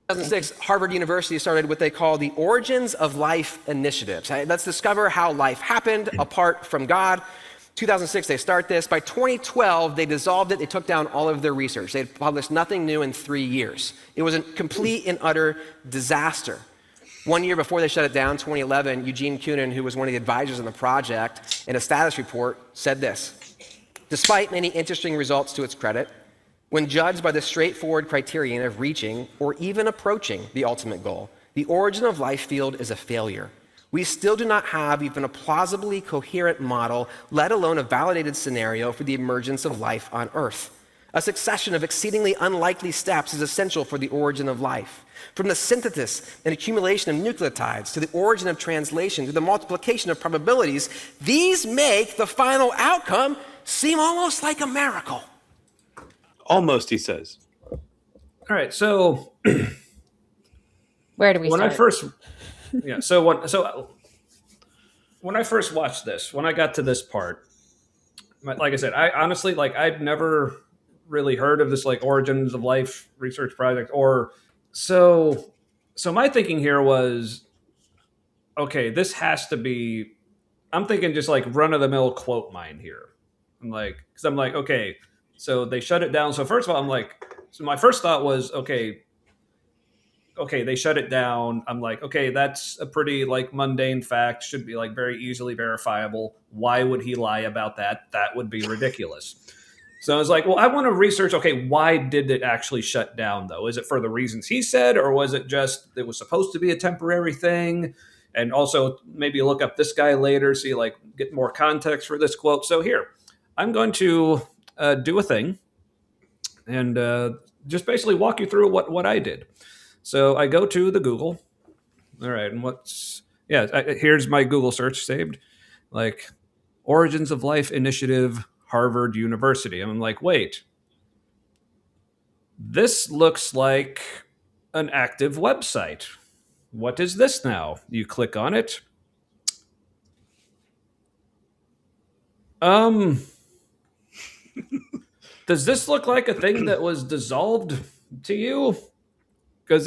2006, Harvard University started what they call the Origins of Life initiatives. Let's discover how life happened apart from God. 2006, they start this. By 2012, they dissolved it. They took down all of their research. They had published nothing new in 3 years. It was a complete and utter disaster. 1 year before they shut it down, 2011, Eugene Koonin, who was one of the advisors on the project, in a status report said this: despite many interesting results to its credit, when judged by the straightforward criterion of reaching or even approaching the ultimate goal, the origin of life field is a failure. We still do not have even a plausibly coherent model, let alone a validated scenario for the emergence of life on Earth. A succession of exceedingly unlikely steps is essential for the origin of life. From the synthesis and accumulation of nucleotides to the origin of translation to the multiplication of probabilities, these make the final outcome seem almost like a miracle. Almost, he says. All right, so where do we when start? When I first watched this, when I got to this part, like I said, I honestly I'd never really heard of this Origins of Life research project, or so my thinking here was, okay, this has to be, I'm thinking just run of the mill quote mine here. Because I'm okay, so they shut it down. So first of all, so my first thought was, okay, they shut it down. I'm okay, that's a pretty mundane fact, should be very easily verifiable. Why would he lie about that? That would be ridiculous. So I was well, I want to research, okay, why did it actually shut down though? Is it for the reasons he said, or was it just, it was supposed to be a temporary thing? And also maybe look up this guy later, see get more context for this quote. So here, I'm going to do a thing and just basically walk you through what I did. So I go to the Google. All right, and here's my Google search saved, Origins of Life Initiative, Harvard University. I'm wait, this looks like an active website. What is this now? You click on it. Does this look like a thing that was dissolved to you? Because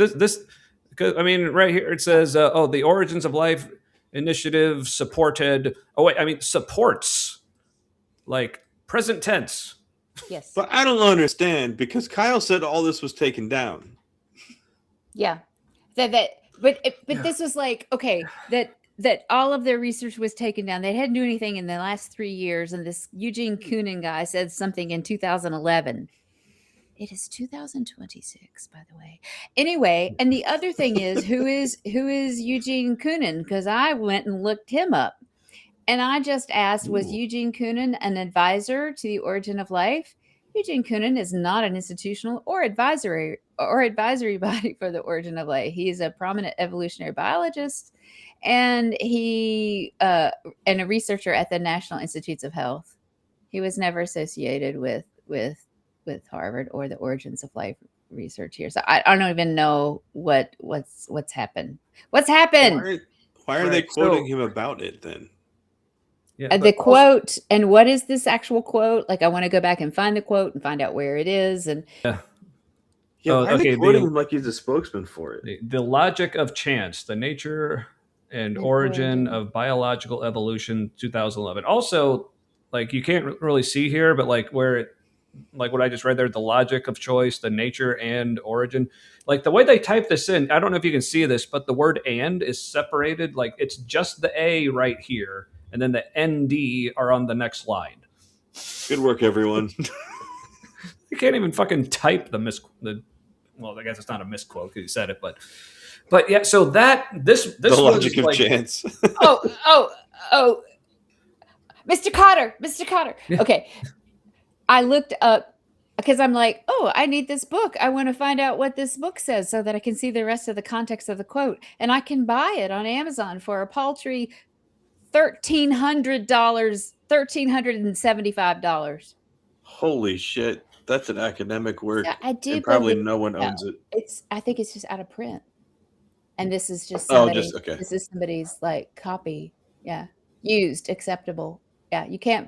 right here it says, the Origins of Life Initiative supported. Supports, present tense. Yes. But I don't understand, because Kyle said all this was taken down. Yeah. But this was okay, that all of their research was taken down. They hadn't do anything in the last 3 years, and this Eugene Koonin guy said something in 2011. It is 2026, by the way. Anyway, and the other thing is, who is Eugene Koonin? Because I went and looked him up, and I just asked, was Eugene Koonin an advisor to the Origin of Life? Eugene Koonin is not an institutional or advisory body for the Origin of Life. He is a prominent evolutionary biologist, and he and a researcher at the National Institutes of Health. He was never associated with Harvard or the Origins of Life research here. So I don't even know what's happened. What's happened? Why are they quoting him about it then? Yeah, the quote, and what is this actual quote? I want to go back and find the quote and find out where it is. And why are they quoting him like he's a spokesman for it? The logic of chance, the nature and origin of biological evolution, 2011. Also, you can't really see here, but where it, what I just read there, the logic of choice, the nature and origin, the way they type this in, I don't know if you can see this, but the word "and" is separated. It's just the A right here, and then the ND are on the next line. Good work, everyone. You can't even fucking type well, I guess it's not a misquote because you said it, but yeah. So this the logic of chance. oh, Mr. Cotter. Yeah. Okay, I looked up because I'm I need this book. I want to find out what this book says so that I can see the rest of the context of the quote, and I can buy it on Amazon for a paltry $1,375. Holy shit. That's an academic work. Yeah, I do. And probably no one owns it. I think it's just out of print. And this is just somebody, okay. This is somebody's copy. Yeah. Used, acceptable. Yeah. You can't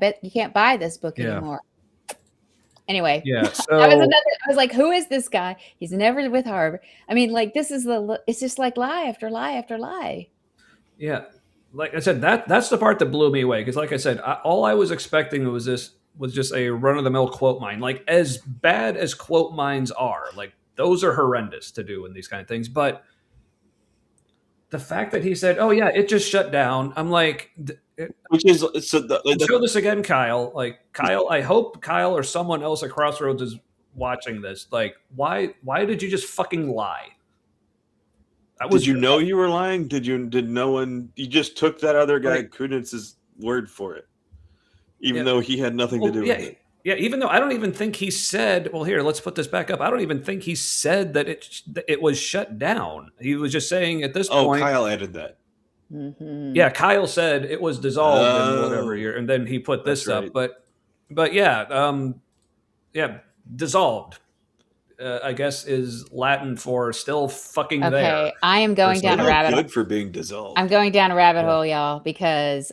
buy this book anymore. Anyway, Yeah. So that was another. I was like, who is this guy? He's never with Harvard. I mean, like this is it's just like lie after lie after lie. yeah, like I said, that's the part that blew me away because, like I said, all I was expecting was just a run of the mill quote mine. Like as bad as quote mines are, like those are horrendous to do in these kind of things. But the fact that he said, "Oh yeah, it just shut down," I'm like, which is show this again, Kyle. Like Kyle, I hope Kyle or someone else at Crossroads is watching this. Like, why did you just fucking lie? Did you know you were lying? Did no one? You just took that other guy Kunitz's word for it, even though he had nothing to do with it. Yeah, even though I don't even think he said, well, here, let's put this back up. I don't even think he said that it was shut down. He was just saying at this point. Oh, Kyle added that. Mm-hmm. Yeah, Kyle said it was dissolved in whatever year, and then he put this up. But yeah, dissolved. I guess is Latin for still fucking there. Okay, I am going down a rabbit hole. Good for being dissolved. I'm going down a rabbit hole, y'all, because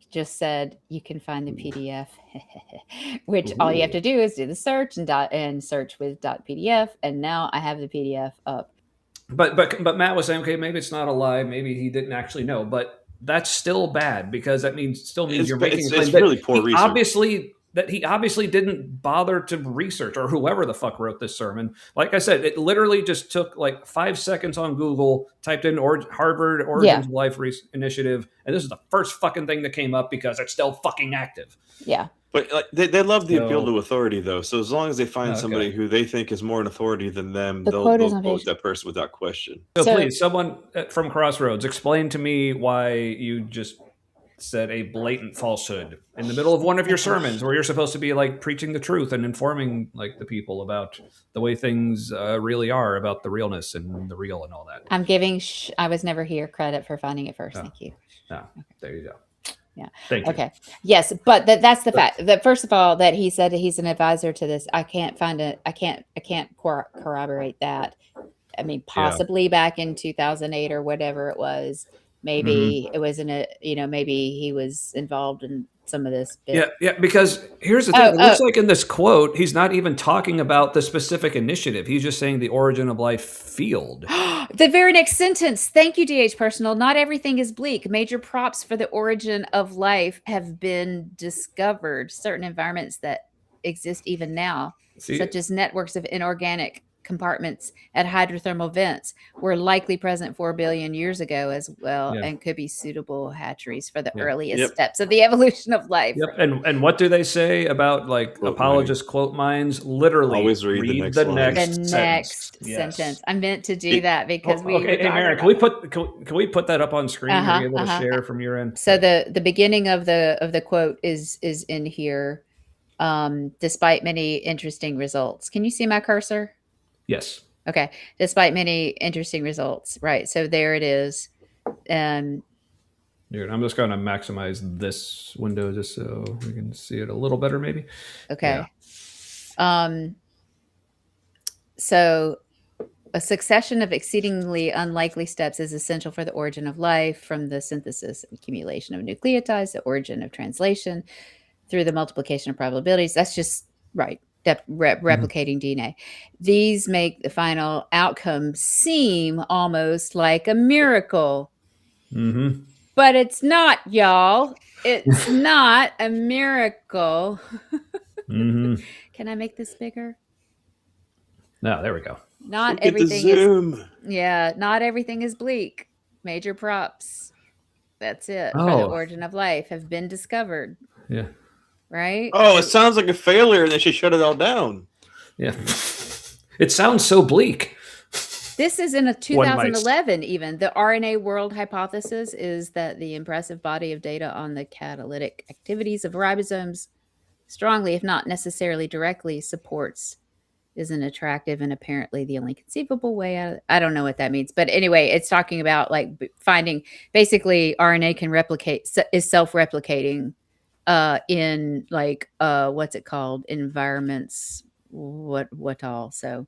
just said you can find the PDF, which all you have to do is do the search and search with .pdf, and now I have the PDF up. But Matt was saying, okay, maybe it's not a lie, maybe he didn't actually know, but that's still bad because that means you're making a claim. It's really poor research. He obviously didn't bother to research, or whoever the fuck wrote this sermon. Like I said, it literally just took like 5 seconds on Google, typed in Harvard Origins of Life Initiative, and this is the first fucking thing that came up because it's still fucking active. Yeah. But like, they love the appeal to authority, though. So as long as they find somebody who they think is more an authority than them, they'll quote that person without question. So please, someone from Crossroads, explain to me why you just said a blatant falsehood in the middle of one of your sermons where you're supposed to be like preaching the truth and informing like the people about the way things really are, about the realness and the real and all that. I'm giving I was never here credit for finding it first. Thank you. Okay. There you go. Yeah. Thank you. Okay. Yes, but that's the fact that first of all that he said he's an advisor to this. I can't corroborate that. I mean, possibly back in 2008 or whatever it was. Maybe it was maybe he was involved in some of this bit. Yeah, because here's the thing. It looks like in this quote, he's not even talking about the specific initiative. He's just saying the origin of life field. The very next sentence. Thank you, DH Personal. Not everything is bleak. Major props for the origin of life have been discovered. Certain environments that exist even now, such as networks of inorganic compartments at hydrothermal vents, were likely present 4 billion years ago as well, and could be suitable hatcheries for the earliest steps of the evolution of life. And what do they say about like apologist quote mines? Literally, always read the next sentence. I meant to do that because we. Okay, hey Mary, can we put that up on screen? Are you able to share from your end? So the beginning of the quote is in here. Despite many interesting results, can you see my cursor? Yes. Okay. Despite many interesting results. Right. So there it is. Dude, I'm just going to maximize this window just so we can see it a little better, maybe. Okay. Yeah. So a succession of exceedingly unlikely steps is essential for the origin of life, from the synthesis and accumulation of nucleotides, the origin of translation, through the multiplication of probabilities. That's just right. Replicating DNA. These make the final outcome seem almost like a miracle. But it's not, y'all. It's not a miracle. Can I make this bigger? No, there we go. Not everything is. Yeah, not everything is bleak. Major props. That's it. For the origin of life have been discovered. Yeah. Right? Oh, it sounds like a failure and they should shut it all down. Yeah. It sounds so bleak. This is in a 2011 even. The RNA world hypothesis is that the impressive body of data on the catalytic activities of ribosomes strongly, if not necessarily directly, supports is an attractive and apparently the only conceivable way out. I don't know what that means. But anyway, it's talking about like finding basically RNA can replicate, is self-replicating in like what's it called, environments, what all. So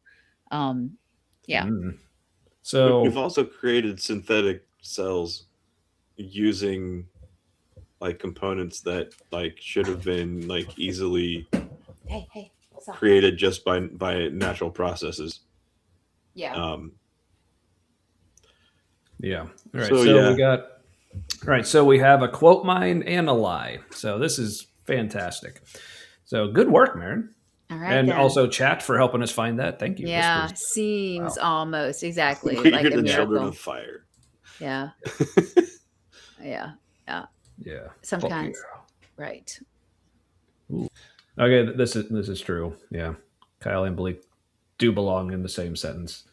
So we've also created synthetic cells using like components that like should have been like easily Hey. Stop. created just by natural processes. Yeah. Yeah. All right. So, So, yeah. we got. All right. So we have a quote mine and a lie. So this is fantastic. So good work, Maren. All right. And then. also chat for helping us find that. Thank you. This Yeah. was- Seems almost exactly We like are a the children miracle. of fire. Yeah. Yeah. yeah. Sometimes. Fuck Right. yeah. Okay. This is true. Yeah. Kyle and Blake do belong in the same sentence.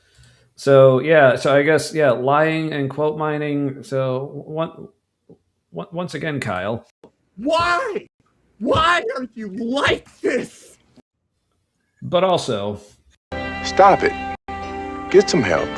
So yeah. So I guess lying and quote mining. So once again, Kyle. Why? Why are you like this? But also, Stop it. Get some help.